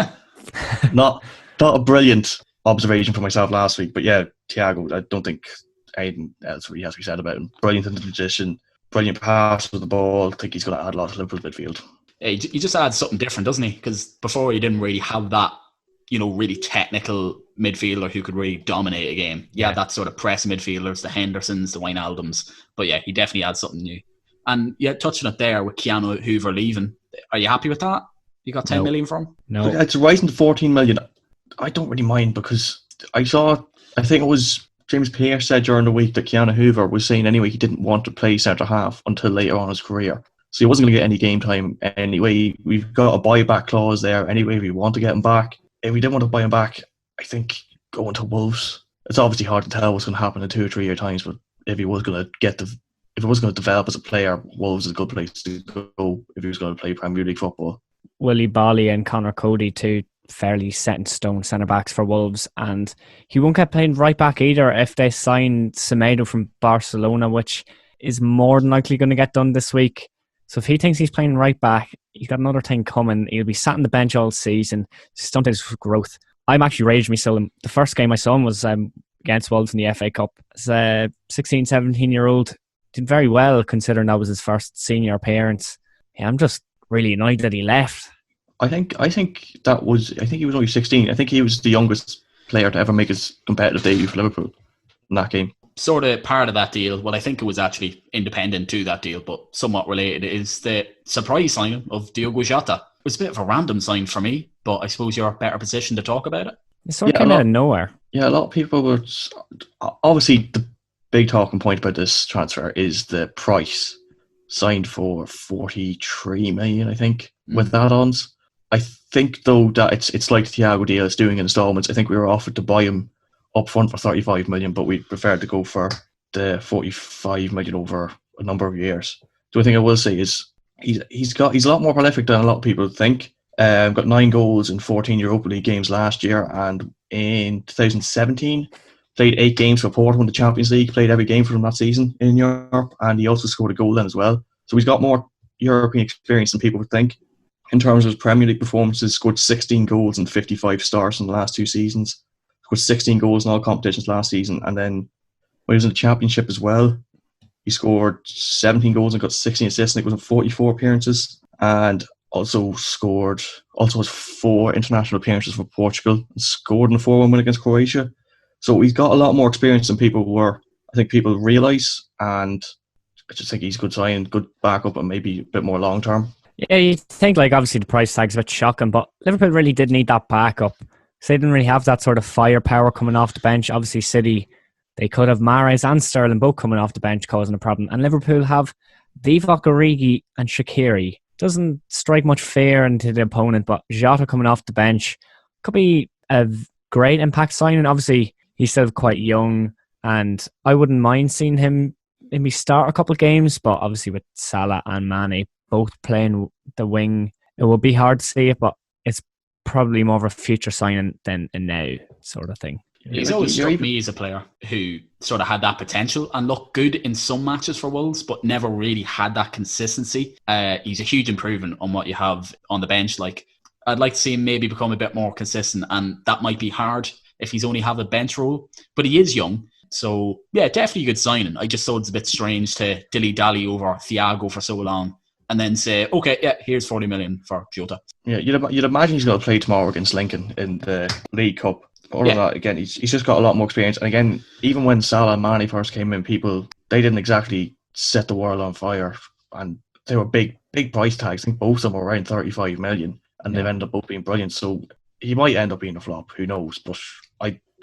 not a brilliant observation for myself last week. But yeah, Thiago, I don't think anything else really has to be said about him. Brilliant in the position, brilliant pass with the ball. I think he's going to add a lot to Liverpool's midfield. Yeah, he just adds something different, doesn't he? Because before he didn't really have that, really technical midfielder who could really dominate a game. Yeah, that sort of press midfielders, the Hendersons, the Wijnaldums. But yeah, he definitely adds something new. And yeah, touching it there with Keanu Hoover leaving, are you happy with that? You got 10 million from him? No. It's rising to 14 million. I don't really mind, because I think it was James Pearce said during the week that Keanu Hoover was saying anyway he didn't want to play centre half until later on in his career. So he wasn't going to get any game time anyway. We've got a buyback clause there anyway if we want to get him back. If we didn't want to buy him back, I think going to Wolves, it's obviously hard to tell what's going to happen in 2 or 3 year times, but if he was going to develop as a player, Wolves is a good place to go if he was going to play Premier League football. Willie Bolly and Connor Cody, 2 fairly set in stone centre backs for Wolves, and he won't get playing right back either if they sign Semedo from Barcelona, which is more than likely going to get done this week. So if he thinks he's playing right back, he's got another thing coming. He'll be sat on the bench all season, stunted his growth. I'm actually raging me still. The first game I saw him was against Wolves in the FA Cup. As a 16, 17-year-old, did very well considering that was his first senior appearance. Yeah, I'm just really annoyed that he left. I think he was only 16. I think he was the youngest player to ever make his competitive debut for Liverpool in that game. Sort of part of that deal, well, I think it was actually independent to that deal, but somewhat related, is the surprise signing of Diogo Jota. It was a bit of a random sign for me, but I suppose you're better positioned to talk about it. It's sort of came out of nowhere. Yeah, a lot of people were... Obviously, the big talking point about this transfer is the price. signed for 43 million, I think, with add-ons. I think, though, that it's like the Thiago deal is doing installments. I think we were offered to buy him up front for 35 million, but we preferred to go for the 45 million over a number of years. The only thing I will say is he's a lot more prolific than a lot of people think. Got 9 goals in 14 Europa League games last year, and in 2017 played 8 games for Porto in the Champions League, played every game for them that season in Europe, and he also scored a goal then as well. So he's got more European experience than people would think. In terms of his Premier League performances, scored 16 goals and 55 starts in the last 2 seasons. Scored 16 goals in all competitions last season, and then when he was in the Championship as well, he scored 17 goals and got 16 assists, and it was in 44 appearances, and also has 4 international appearances for Portugal, and scored in a 4-1 win against Croatia. So he's got a lot more experience than people realise, and I just think he's a good sign, good backup, and maybe a bit more long term. Yeah, you think like obviously the price tag's a bit shocking, but Liverpool really did need that backup. So they didn't really have that sort of firepower coming off the bench. Obviously City, they could have Mahrez and Sterling both coming off the bench causing a problem. And Liverpool have Divock Origi and Shaqiri. Doesn't strike much fear into the opponent, but Jota coming off the bench could be a great impact signing. Obviously, he's still quite young, and I wouldn't mind seeing him maybe start a couple of games, but obviously with Salah and Mane both playing the wing, it will be hard to see it, but it's probably more of a future signing than a now sort of thing. He's always struck me as a player who sort of had that potential and looked good in some matches for Wolves, but never really had that consistency. He's a huge improvement on what you have on the bench. Like, I'd like to see him maybe become a bit more consistent, and that might be hard if he's only have a bench role, but he is young. So, yeah, definitely a good signing. I just thought it's a bit strange to dilly-dally over Thiago for so long and then say, okay, yeah, here's 40 million for Jota. Yeah, you'd imagine he's going to play tomorrow against Lincoln in the League Cup. Other than that, again, he's just got a lot more experience. And again, even when Salah and Mane first came in, they didn't exactly set the world on fire. And they were big price tags. I think both of them were around 35 million. And they've ended up both being brilliant. So he might end up being a flop. Who knows? But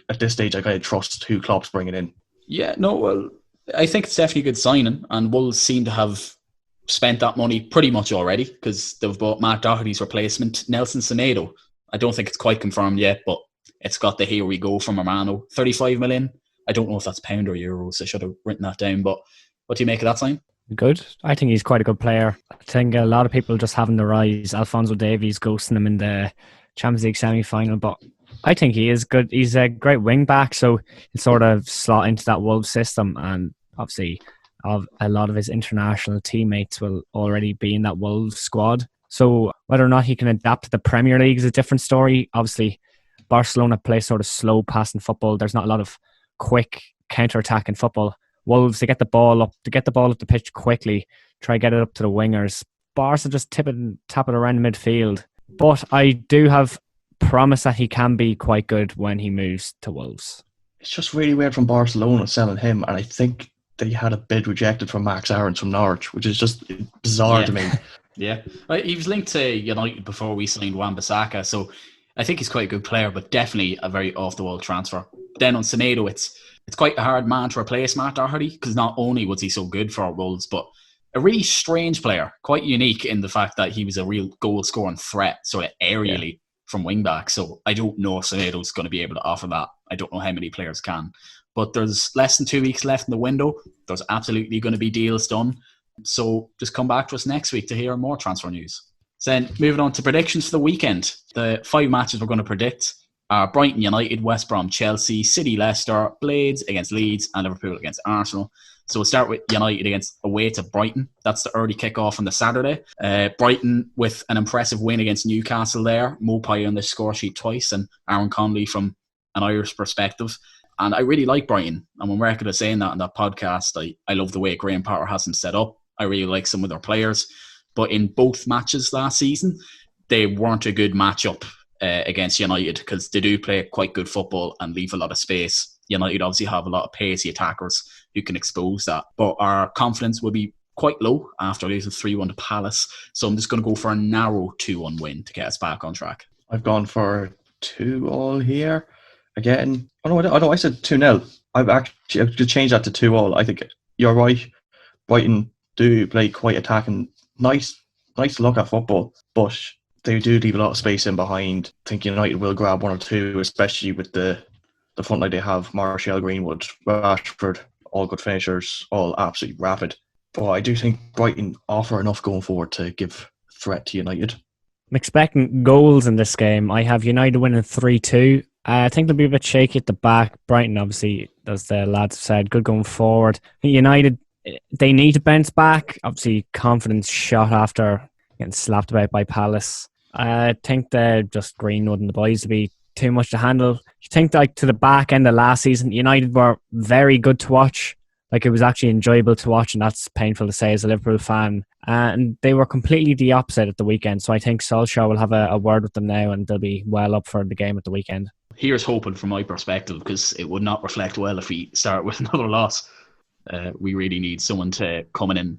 at this stage, I kind of trust who Klopp's bringing in. Yeah, no, well, I think it's definitely a good signing. And Wolves seem to have spent that money pretty much already, because they've bought Matt Doherty's replacement, Nelson Semedo. I don't think it's quite confirmed yet, but it's got the here we go from Romano, 35 million. I don't know if that's pound or euros. I should have written that down. But what do you make of that sign? Good. I think he's quite a good player. I think a lot of people just having the rise. Alphonso Davies ghosting him in the Champions League semi-final. But I think he is good. He's a great wing back, so he'll sort of slot into that Wolves system. And obviously, a lot of his international teammates will already be in that Wolves squad. So whether or not he can adapt to the Premier League is a different story. Obviously, Barcelona play sort of slow passing football. There's not a lot of quick counter-attacking football. Wolves, they get the ball up the pitch quickly, try to get it up to the wingers. Barca just tap it around midfield. But I do have promise that he can be quite good when he moves to Wolves. It's just really weird from Barcelona selling him, and I think they had a bid rejected from Max Aarons from Norwich, which is just bizarre to me. Yeah, he was linked to United before we signed Wan-Bissaka, so I think he's quite a good player, but definitely a very off-the-wall transfer. Then on Semedo, it's quite a hard man to replace Matt Doherty, because not only was he so good for Wolves, but a really strange player, quite unique in the fact that he was a real goal-scoring threat, sort of aerially from wing-back. So I don't know if Semedo's going to be able to offer that. I don't know how many players can. But there's less than 2 weeks left in the window. There's absolutely going to be deals done. So just come back to us next week to hear more transfer news. So then moving on to predictions for the weekend. The 5 matches we're going to predict are Brighton United, West Brom Chelsea, City Leicester, Blades against Leeds, and Liverpool against Arsenal. So we'll start with United away to Brighton. That's the early kick-off on the Saturday. Brighton with an impressive win against Newcastle there. Mopai on the score sheet twice, and Aaron Conley from an Irish perspective. And I really like Brighton. I'm on record of saying that on that podcast. I love the way Graham Potter has them set up. I really like some of their players. But in both matches last season, they weren't a good matchup against United, because they do play quite good football and leave a lot of space. United obviously have a lot of pacey attackers who can expose that. But our confidence will be quite low after losing 3-1 to Palace. So I'm just going to go for a narrow 2-1 win to get us back on track. I've gone for 2-2 here. Again, I said 2-0. I've changed that to 2-2. I think you're right. Brighton do play quite attacking, nice to look at football, but they do leave a lot of space in behind. I think United will grab one or two, especially with the front line they have: Martial, Greenwood, Rashford, all good finishers, all absolutely rapid. But I do think Brighton offer enough going forward to give threat to United. I'm expecting goals in this game. I have United winning 3-2. I think they'll be a bit shaky at the back. Brighton, obviously, as the lads have said, good going forward. United, they need to bounce back. Obviously, confidence shot after getting slapped about by Palace. I think they're just Greenwood and the boys to be too much to handle. You think like to the back end of last season, United were very good to watch. Like, it was actually enjoyable to watch, and that's painful to say as a Liverpool fan. And they were completely the opposite at the weekend. So I think Solskjaer will have a word with them now, and they'll be well up for the game at the weekend. Here's hoping from my perspective, because it would not reflect well if we start with another loss. We really need someone to come in and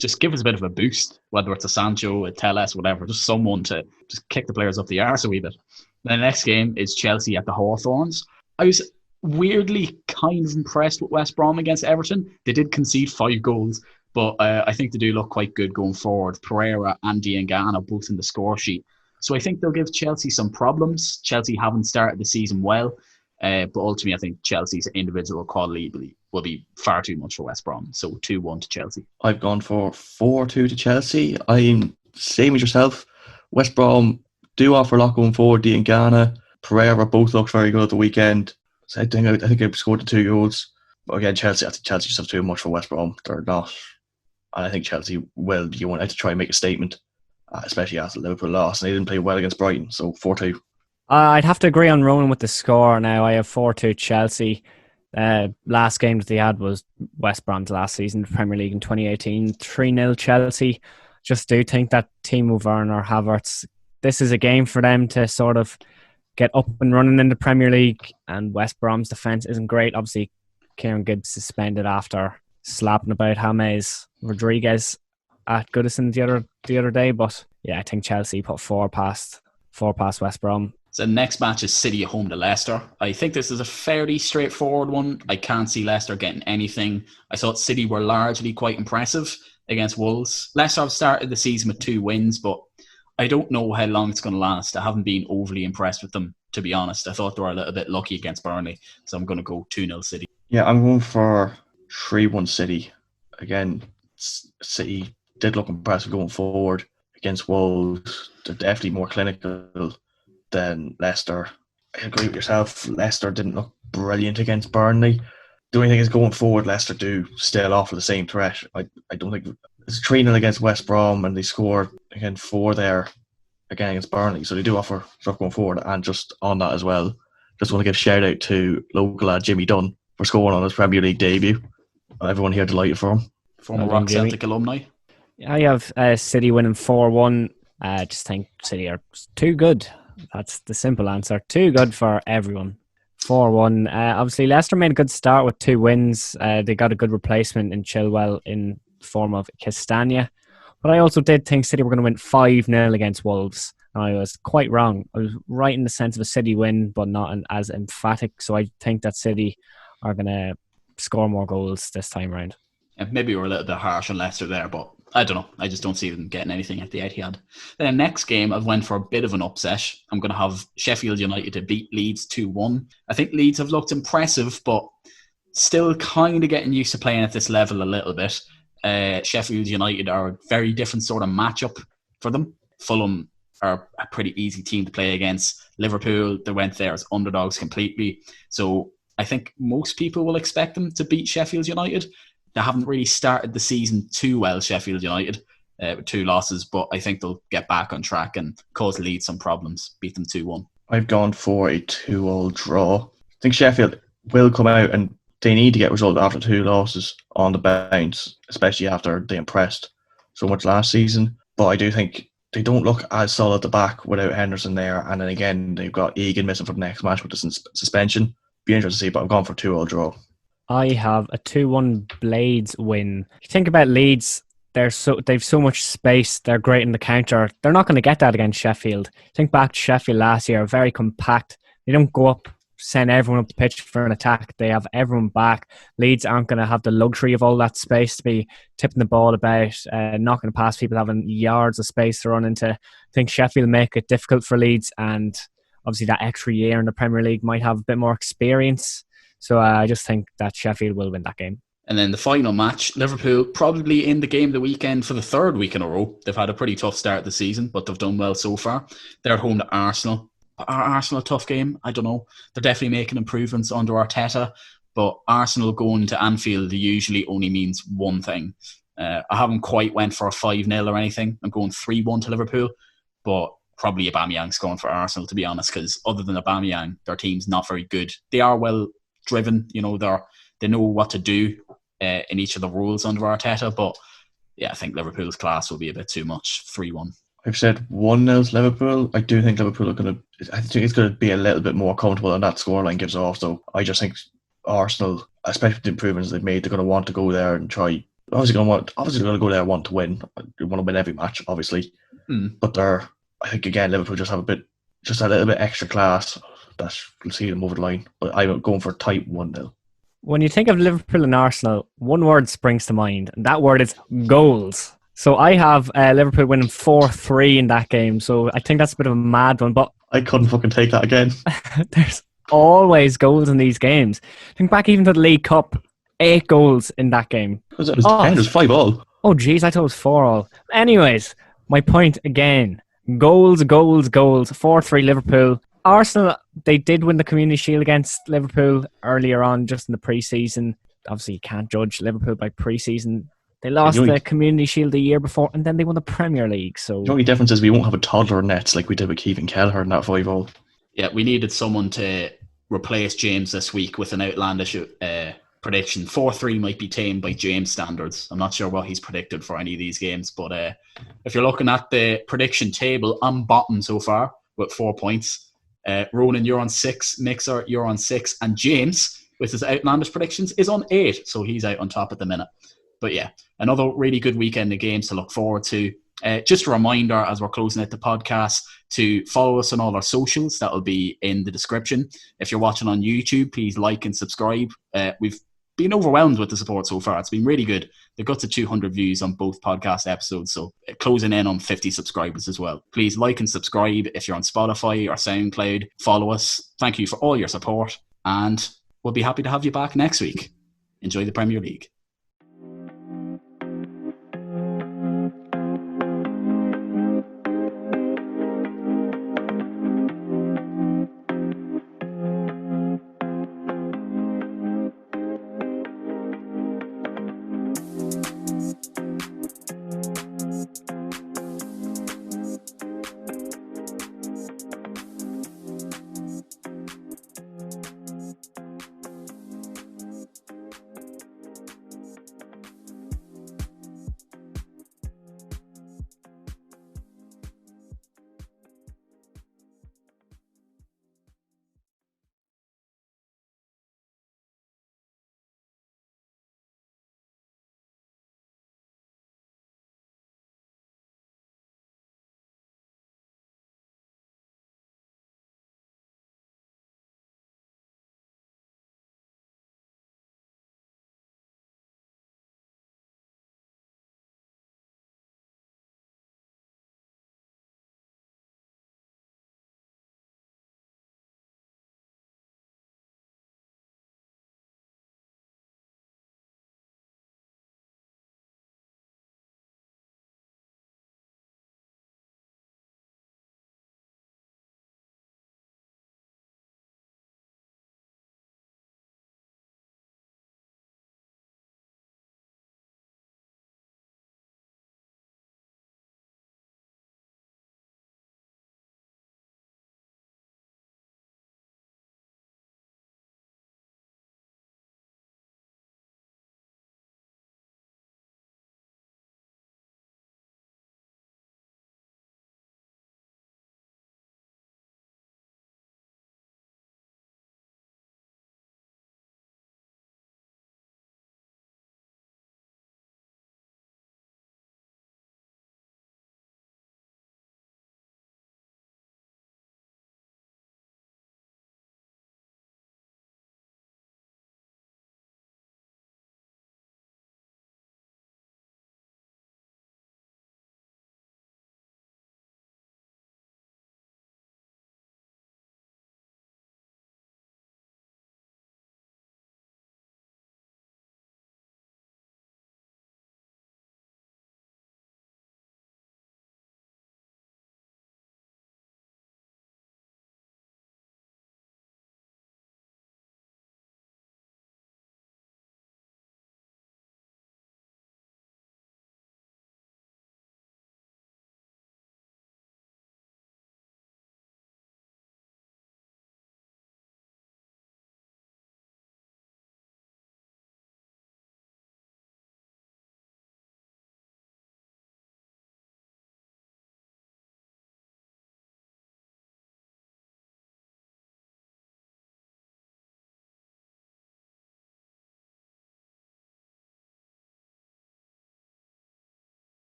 just give us a bit of a boost, whether it's a Sancho, a Telles, whatever, just someone to just kick the players up the arse a wee bit. The next game is Chelsea at the Hawthorns. I was weirdly kind of impressed with West Brom against Everton. They did concede 5 goals, but I think they do look quite good going forward. Pereira and Diangana both in the score sheet. So I think they'll give Chelsea some problems. Chelsea haven't started the season well, but ultimately I think Chelsea's individual quality will be far too much for West Brom. So 2-1 to Chelsea. I've gone for 4-2 to Chelsea. I'm same as yourself. West Brom do offer a lot going forward. Diangana, Pereira both looked very good at the weekend. So I think they've scored the 2 goals. But again, Chelsea just have too much for West Brom. They're not. And I think Chelsea will. You want to try and make a statement, especially after Liverpool lost. And they didn't play well against Brighton. So 4-2. I'd have to agree on Ronan with the score now. I have 4-2 Chelsea. Last game that they had was West Brom's last season, the Premier League in 2018. 3-0 Chelsea. Just do think that Timo Werner, Havertz, this is a game for them to sort of get up and running in the Premier League, and West Brom's defence isn't great. Obviously, Kieran Gibbs suspended after slapping about James Rodriguez at Goodison the other day. But yeah, I think Chelsea put 4 past West Brom. So the next match is City at home to Leicester. I think this is a fairly straightforward one. I can't see Leicester getting anything. I thought City were largely quite impressive against Wolves. Leicester have started the season with 2 wins, but I don't know how long it's going to last. I haven't been overly impressed with them, to be honest. I thought they were a little bit lucky against Burnley, so I'm going to go 2-0 City. Yeah, I'm going for 3-1 City. Again, City did look impressive going forward against Wolves. They're definitely more clinical than Leicester. I agree with yourself. Leicester didn't look brilliant against Burnley. The only thing is, going forward, Leicester do still offer the same threat. I don't think it's 3-0 against West Brom, and they scored again 4 there again against Burnley. So they do offer stuff going forward. And just on that as well, just want to give a shout out to local lad Jimmy Dunn for scoring on his Premier League debut. Everyone here delighted for him. Former Rock Celtic alumni. I have City winning 4-1. I just think City are too good. That's the simple answer. Too good for everyone. 4-1. Obviously, Leicester made a good start with 2 wins. They got a good replacement in Chilwell in form of Castagna. But I also did think City were going to win 5-0 against Wolves. And I was quite wrong. I was right in the sense of a City win, but not as emphatic. So I think that City are going to score more goals this time around. Yeah, maybe we're a little bit harsh on Leicester there, but I don't know. I just don't see them getting anything at the Etihad. Then the next game, I've went for a bit of an upset. I'm going to have Sheffield United to beat Leeds 2-1. I think Leeds have looked impressive, but still kind of getting used to playing at this level a little bit. Sheffield United are a very different sort of matchup for them. Fulham are a pretty easy team to play against. Liverpool, they went there as underdogs completely. So I think most people will expect them to beat Sheffield United. They haven't really started the season too well, Sheffield United, with 2 losses, but I think they'll get back on track and cause Leeds some problems, beat them 2-1. I've gone for a 2-2 draw. I think Sheffield will come out and they need to get results after 2 losses on the bounce, especially after they impressed so much last season. But I do think they don't look as solid at the back without Henderson there. And then again, they've got Egan missing for the next match with the suspension. Be interesting to see, but I've gone for 2-2 draw. I have a 2-1 Blades win. You think about Leeds, they've so much space. They're great in the counter. They're not going to get that against Sheffield. Think back to Sheffield last year, very compact. They don't go up send everyone up the pitch for an attack. They have everyone back. Leeds aren't going to have the luxury of all that space to be tipping the ball about, knocking past people, having yards of space to run into. I think Sheffield make it difficult for Leeds, and obviously that extra year in the Premier League might have a bit more experience. So I just think that Sheffield will win that game. And then the final match, Liverpool probably in the game of the weekend for the third week in a row. They've had a pretty tough start of the season, but they've done well so far. They're at home to Arsenal. Are Arsenal a tough game? I don't know. They're definitely making improvements under Arteta, but Arsenal going to Anfield usually only means one thing. I haven't quite went for a 5-0 or anything. I'm going 3-1 to Liverpool, but probably Aubameyang's going for Arsenal, to be honest, because other than Aubameyang, their team's not very good. They are well driven, you know, they know what to do in each of the roles under Arteta, but yeah, I think Liverpool's class will be a bit too much. 3-1. I've said 1-0 to Liverpool. I do think Liverpool are going to... I think it's going to be a little bit more comfortable than that scoreline gives off. So I just think Arsenal, especially with the improvements they've made, they're going to want to go there and try... Obviously going to go there and want to win. They want to win every match, obviously. But I think, again, Liverpool just have a little bit extra class that will see them over the line. But I'm going for a tight 1-0. When you think of Liverpool and Arsenal, one word springs to mind, and that word is goals. So I have Liverpool winning 4-3 in that game. So I think that's a bit of a mad one, but I couldn't fucking take that again. There's always goals in these games. Think back even to the League Cup, 8 goals in that game. It was 10, it was 5-all. Oh, geez, I thought it was 4-all. Anyways, my point again, goals. 4-3 Liverpool. Arsenal, they did win the Community Shield against Liverpool earlier on, just in the pre-season. Obviously, you can't judge Liverpool by pre-season. They lost the Community Shield the year before, and then they won the Premier League. So the only difference is we won't have a toddler nets like we did with Keevan Kelleher in that 5-all. Yeah, we needed someone to replace James this week with an outlandish prediction. 4-3 might be tame by James standards. I'm not sure what he's predicted for any of these games, but if you're looking at the prediction table, I'm bottom so far with 4 points. Ronan, you're on 6. Mixer, you're on 6. And James, with his outlandish predictions, is on 8. So he's out on top at the minute. But yeah, another really good weekend of games to look forward to. Just a reminder, as we're closing out the podcast, to follow us on all our socials. That will be in the description. If you're watching on YouTube, please like and subscribe. We've been overwhelmed with the support so far. It's been really good. They've got to 200 views on both podcast episodes, so closing in on 50 subscribers as well. Please like and subscribe if you're on Spotify or SoundCloud. Follow us. Thank you for all your support, and we'll be happy to have you back next week. Enjoy the Premier League.